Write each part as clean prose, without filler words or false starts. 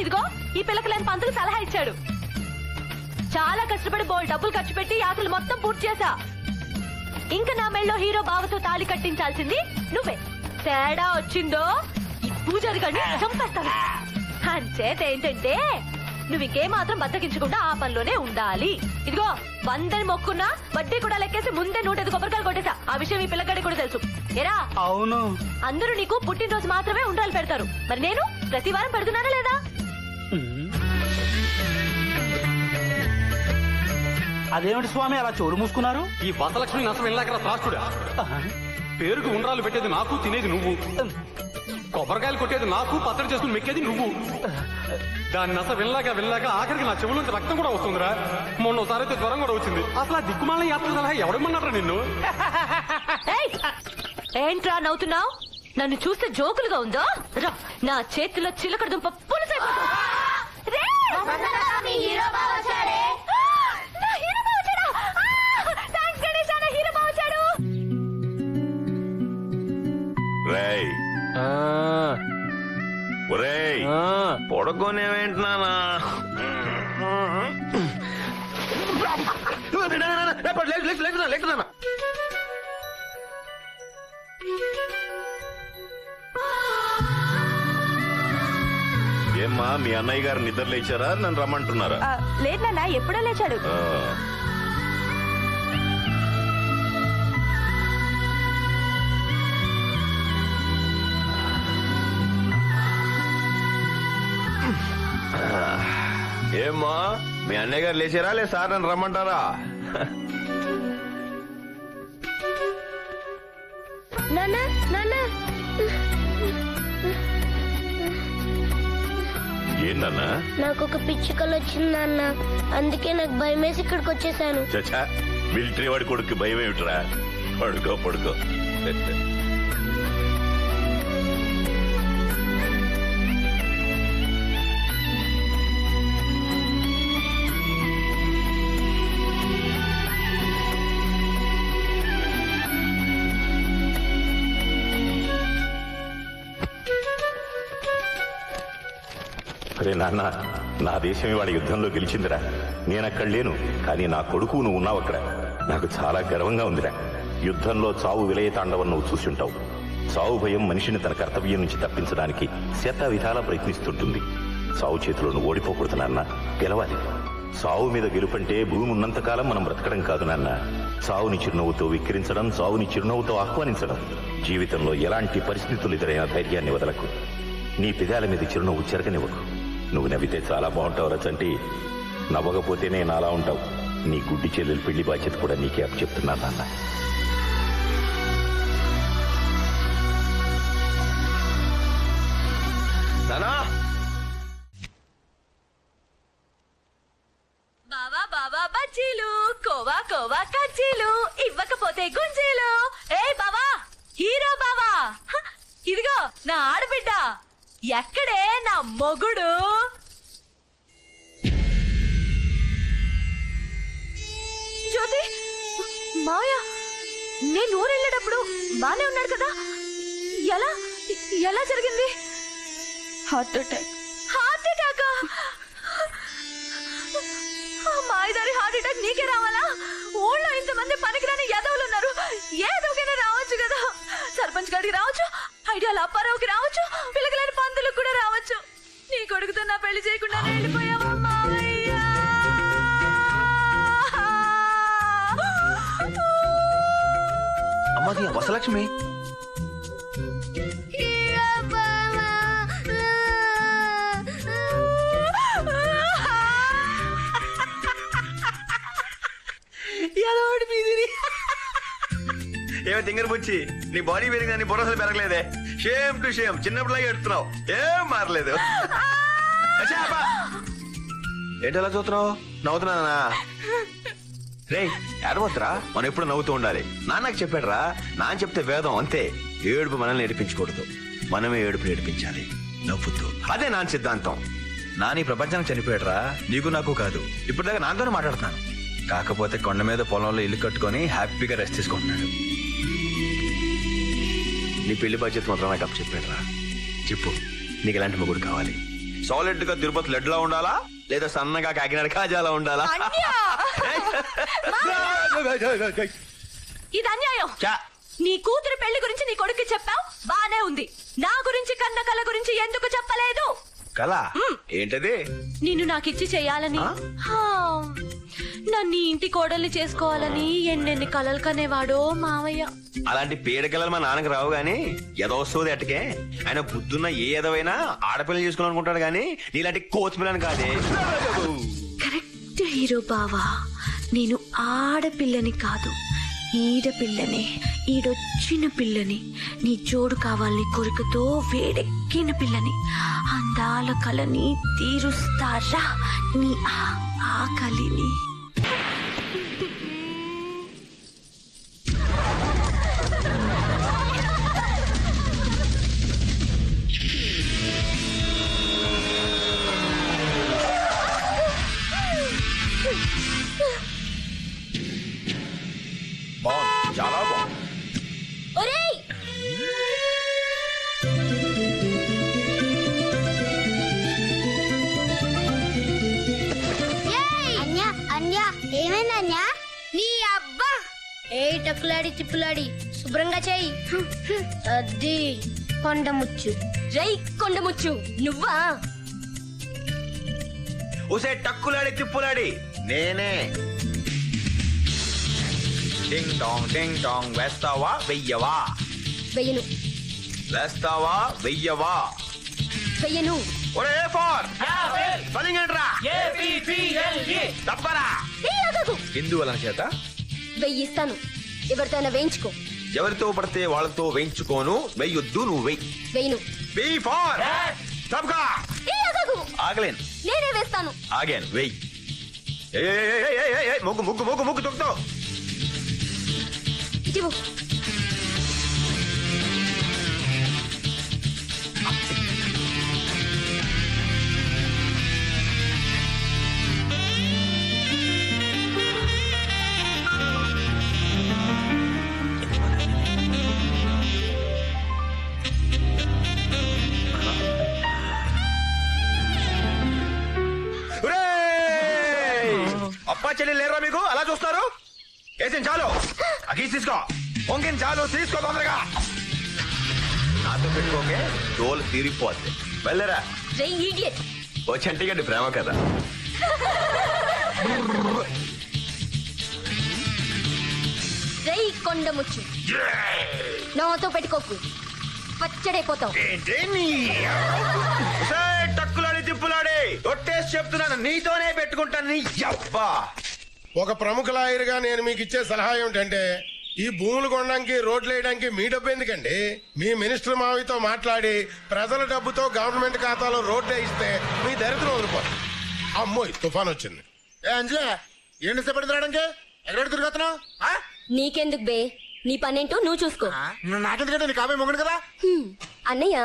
ఇదిగో ఈ పిల్లకి లేని పంతులు సలహా ఇచ్చాడు. చాలా కష్టపడి బోల్ డబ్బులు ఖర్చు పెట్టి యాత్రలు మొత్తం పూర్తి చేశా. ఇంకా నా మెళ్ళో హీరో బావతో తాళి కట్టించాల్సింది నువ్వే. తేడా వచ్చిందో ఈ పూజారి గడిని చంపేస్తాను. అంచేత ఏంటంటే నువ్వు ఇంకేమాత్రం బద్దకించకుండా ఆ పనిలోనే ఉండాలి. ఇదిగో 100 మొక్కున్నా వడ్డీ కూడా లెక్కేసి ముందే 105 కొబ్బరికాయలు కొట్టేశా. ఆ విషయం ఈ పిల్లగాడి కూడా తెలుసు. ఎరా? అవును. అందరూ నీకు పుట్టినరోజు మాత్రమే ఉండాలి పెడతారు. మరి నేను ప్రతి వారం పెడుతున్నానా లేదా? అదేమిటి స్వామి అలా చోరు మూసుకున్నారు? ఈ బసలక్ష్మి నష్టం వెళ్ళాక త్రాష్టుడా. పేరుకు ఉండ్రాలు పెట్టేది నాకు, తినేది నువ్వు. కొబ్బరికాయలు కొట్టేది నాకు, పచ్చడి చేసుకుని మెక్కేది నువ్వు. దాని నస వెళ్ళాక ఆఖరికి నా చెవుల నుంచి రక్తం కూడా వస్తుందిరా. మొన్న ఒకసారి అయితే జ్వరం కూడా వచ్చింది. అసలు ఆ దిక్కుమాల యాత్ర సలహా ఎవడమన్నారా నిన్ను? ఏంట్రా నవ్వుతున్నావు? నన్ను చూస్తే జోకులుగా ఉందో? రా, నా చేతిలో చిలకడ దుంప పులుసైపోతుంది. పొడకోనేమేంటున్నానా? ఏమ్మా మీ అన్నయ్య గారు నిద్ర లేచారా? నన్ను రమ్మంటున్నారా? లేదు నాన్న, ఎప్పుడో లేచాడు. ఏమ్మా మీ అన్నయ్య గారు లేచారా? లే సార్ నన్ను రమ్మంటారా? ఏంటన్నా? నాకు ఒక పిచ్చి కళ వచ్చిందన్న, అందుకే నాకు భయం వేసి ఇక్కడికి వచ్చేసాను. చచ్చా, మిలిటరీ వాడి కొడుకు భయం ఏమిట్రా? పడుకో. అరే నాన్న, నా దేశం ఇవాళ యుద్ధంలో గెలిచిందిరా. నేనక్కడ లేను, కానీ నా కొడుకు నువ్వు ఉన్నావు అక్కడ. నాకు చాలా గర్వంగా ఉందిరా. యుద్ధంలో చావు విలయ తాండవం నువ్వు చూసుంటావు. చావు భయం మనిషిని తన కర్తవ్యం నుంచి తప్పించడానికి శత విధాలా ప్రయత్నిస్తుంటుంది. చావు చేతిలో నువ్వు ఓడిపోకూడదు నాన్న, గెలవాలి. చావు మీద గెలుపంటే భూమి ఉన్నంతకాలం మనం బ్రతకడం కాదు నాన్న. చావుని చిరునవ్వుతో విక్రించడం, చావుని చిరునవ్వుతో ఆహ్వానించడం. జీవితంలో ఎలాంటి పరిస్థితులు ఎదురైనా ధైర్యాన్ని వదలకు. నీ పెదాల మీద చిరునవ్వు చెరగనివ్వకు. నువ్వు నవ్వితే చాలా బాగుంటావు రచంటి. నవ్వకపోతేనే నాలా ఉంటావు. నీ గుడ్డి చెల్లెలు పెళ్లి బాధ్యత కూడా నీకే అప్పచెప్తున్నా నాన్న. బావా బజ్జీలు, కోవా కజ్జీలు, ఇవ్వకపోతే గుంజీలు. ఏ బావా, హీరో బావా, ఇదిగో నా ఆడబిడ్డ. ఎక్కడే నా మొగుడు? జ్యోతి, మాయా, నేను ఊరెళ్ళేటప్పుడు బానే ఉన్నాడు కదా? ఎలా జరిగింది? Heart attack. మాయదారి హార్ట్ అటాక్ నీకే రావాలా? ఊళ్ళో ఇంతమంది పనికిరాని యాదవులు ఉన్నారు. ఏదోకైనా రావచ్చు కదా. సర్పంచ్ గారికి రావచ్చు, ఐడియాల అప్పారావుకి రావచ్చు, పిల్లకలేని పందులకు కూడా రావచ్చు. నీ కొడుకుతో నా పెళ్లి చేయకుండా వెళ్ళిపోయావా మావయ్య? అమ్మది వసలక్ష్మి. ఏమో తింగర పుచ్చి, నీ బాడీ పెరిగింది, నీ బుర్రసలు పెరగలేదే. షేమ్ టు షేమ్, చిన్నప్పుడులాగా ఎడుతున్నావు, ఏం మారలేదు. ఏంటలా చూస్తున్నావు? నవ్వుతున్నానా? రే ఏడవద్దురా, మనం ఎప్పుడు నవ్వుతూ ఉండాలి. నాన్నకు చెప్పాడురా, నాన్న చెప్తే వేదం అంతే. ఏడుపు మనల్ని నేర్పించకూడదు, మనమే ఏడుపు నేర్పించాలి నవ్వుతూ. అదే నాన్న సిద్ధాంతం. నాని ప్రపంచానికి చనిపోయాడురా, నీకు నాకు కాదు. ఇప్పుడు దాకా నాతోనే మాట్లాడుతున్నాను. కాకపోతే కొండ మీద పొలంలో ఇల్లు కట్టుకొని హ్యాపీగా రెస్ట్ తీసుకుంటున్నాడు. నీ పెళ్లి బాధ్యత మాత్రం నాకు అప్పు చెప్పాడురా. చెప్పు, నీకు ఎలాంటి మొగుడు కావాలి? సాలిడ్ గా తిరుపతి లడ్డులా ఉండాలా లేదా సన్నగా కాకినాడ కాజాలా ఉండాలా? ఇది అన్యాయం. చా. నీ కూతురు పెళ్లి గురించి నీ కొడుకు చెప్పావు, బానే ఉంది. నా గురించి కన్న కల గురించి ఎందుకు చెప్పలేదు? కళ ఏంటది? నిన్ను నాకిచ్చి చెయ్యాలని, హా, నన్ను ఈ ఇంటి కోడల్ని చేసుకోవాలని ఎన్నెన్ని కలలు కనేవాడో మావయ్య. అలాంటి పీడకలలు మా నాన్నకి రావు గాని ఎదవస్తుంది అట్టకే. ఆయన బుద్ధున్న ఏ ఎదవైనా ఆడపిల్లని చేసుకోవాలనుకుంటాడు గాని నీలాంటి కోచ్ పిల్లని కాదే. కరెక్ట్ హీరో బావా. నేను ఆడపిల్లని కాదు, ఈడపిల్లని, ఈడొచ్చిన పిల్లని, నీ జోడు కావాలని కోరికతో వేడెక్కిన పిల్లని. అందాల కలని తీరుస్తారా నీ ఆకలిని. బాగుంది, చాలా బాగుంది. ఒరేయ్, అన్యా అన్యా ఏమైంది అన్యా? నీ అబ్బా ఏ టక్కులాడి తిప్పులాడి శుభ్రంగా చేయి. అది కొండముచ్చు. రై కొండముచ్చు, నువ్వా? ఉసే టక్కులాడి తిప్పులాడి నేనే. డింగ్ డాంగ్ వేస్తావా వెయ్యవా? వెయ్యను. వేస్తావా వెయ్యవా? వెయ్యను. ఒరే ఫార్ స్పెల్లింగ్ ఏంట్రా? తప్పరా? ఎందువలన చేత? వెయ్యిస్తాను, ఎవరితోనైనా వేయించుకో. ఎవరితో పడితే వాళ్ళతో వేయించుకోను. వెయ్యొద్దు, నువ్వు వెయ్యి. వెయ్యను. బి ఫార్ తప్పగా. ఆగలేను. నేనే వేస్తాను. ఆగాను, వెయ్యి. ముగ్గు ముగ్గు ముగ్గు ముగ్గు తొక్కుతావు. ఇదిగో. అప్పా చెల్లి లేరా మీకు? అలా చూస్తారు? వేసిన చాలు, అగీసి తీసుకో. పొంగిన చాలు, తీసుకో తొందరగా. నాతో పెట్టుకోకే, తోలు తీరిపోద్ది. వెళ్ళరా. రై ఇడియట్. ఓ చంటిగడ్డి ప్రేమ కదా. రై కొండముచ్చు, నాతో పెట్టుకోకు, పచ్చడైపోతావు. ఏంటి నీ టక్కులాడి తిప్పులాడి ఒట్టేసి చెప్తున్నాను, నీతోనే పెట్టుకుంటాను. నీ అబ్బా. ఒక ప్రముఖ లాయర్గా నేను మీకు ఇచ్చే సలహా ఏమిటంటే, ఈ భూములు కొనడానికి రోడ్లు వేయడానికి మీ డబ్బు ఎందుకండి? మీ మినిస్టర్ మావితో మాట్లాడి ప్రజల డబ్బుతో గవర్నమెంట్ ఖాతాలో రోడ్లు వేయిస్తే మీ దరిద్రం వదిలిపోతుంది. అమ్మోయ్, తుఫాన్ వచ్చింది. ఏంటి సేపడుతున్నాడానికి ఎక్కడ తిరుగుతున్నావు? నీకెందుకు బే, నీ పనేంటో నువ్వు చూసుకో. నాకెందుకంటే నీ కాబోయే మొగుడు కదా. అన్నయ్య,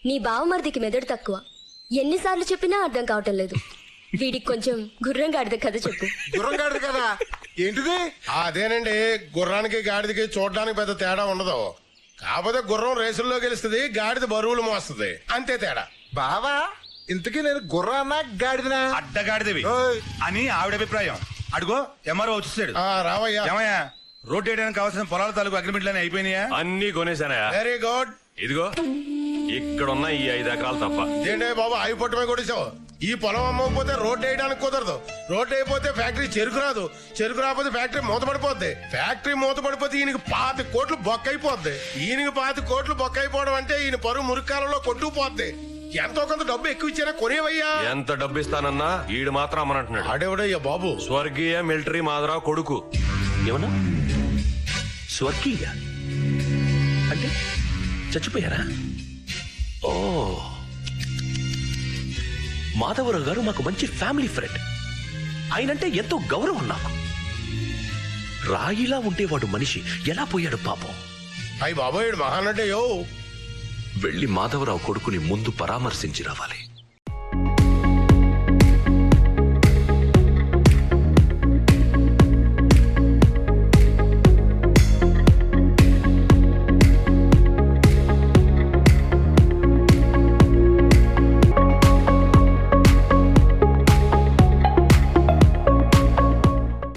నీ బావమరిదికి మెదడు తక్కువ. ఎన్నిసార్లు చెప్పినా అర్థం కావటం లేదు. వీడికి కొంచెం గుర్రంగా ఆడదు కదా చెప్పు. గుర్రం గాడిద కదా ఏంటిది? అదేనండి, గుర్రానికి గాడిదకి చూడడానికి పెద్ద తేడా ఉండదు. కాకపోతే గుర్రం రేసుల్లో గెలుస్తుంది, గాడిద బరువులు మోస్తుంది, అంతే తేడా. బావా, ఇంతకీ నేను గుర్రానా గాడిదనా? అడ్డగాడిదవి అని ఆవిడ అభిప్రాయం. అడుగో ఎంఆర్ఓ వచ్చేసాడు. రావయ్యా. ఏమయ్యా, రోడ్ వేయడానికి కావాల్సిన పొలాల తాలూకు అగ్రిమెంట్లన్నీ అయిపోయినాయా? అన్ని కొనేసానయా. Very good. ఇదిగో ఇక్కడున్న ఈ 5 ఎకరాలు తప్ప. ఏంటే బాబు, అవి పొట్టమే కొట్టేశావు. ఈ పొలం అమ్మకపోతే రోడ్డు వేయడానికి కుదరదు. రోడ్డు అయిపోతే ఫ్యాక్టరీ చెరుకు రాదు. చెరుకు రాకపోతే ఫ్యాక్టరీ మూతపడిపోద్ది. ఫ్యాక్టరీ మూతపడిపోతే ఈయనకి 5 కోట్లు బొక్కైపోద్ది. ఈయనకి 5 కోట్లు బొక్కైపోవడం అంటే ఈయన పరువు మురికాలంలో కొట్టుకుపోద్ది. ఎంతో కొంత డబ్బు ఎక్కువ ఇచ్చారా కొనేవయ్యా. ఎంత డబ్బు ఇస్తానన్నా ఈడు మాత్రం అమ్మనంటున్నాడు. ఆడేవిడయ్యా బాబు? స్వర్గీయ మిలిటరీ మాధవరావు కొడుకు. ఏమన్నా స్వర్గీయ అంటే చచ్చిపోయారా? ఓ, మాధవరావు గారు మాకు మంచి ఫ్యామిలీ ఫ్రెండ్. ఆయనంటే ఎంతో గౌరవం నాకు. రాయిలా ఉండేవాడు మనిషి ఎలా పోయాడు పాపం. అయ్యి బాబోయ్, మహానడ్డయ్యో. వెళ్ళి మాధవరావు కొడుకుని ముందు పరామర్శించి రావాలి.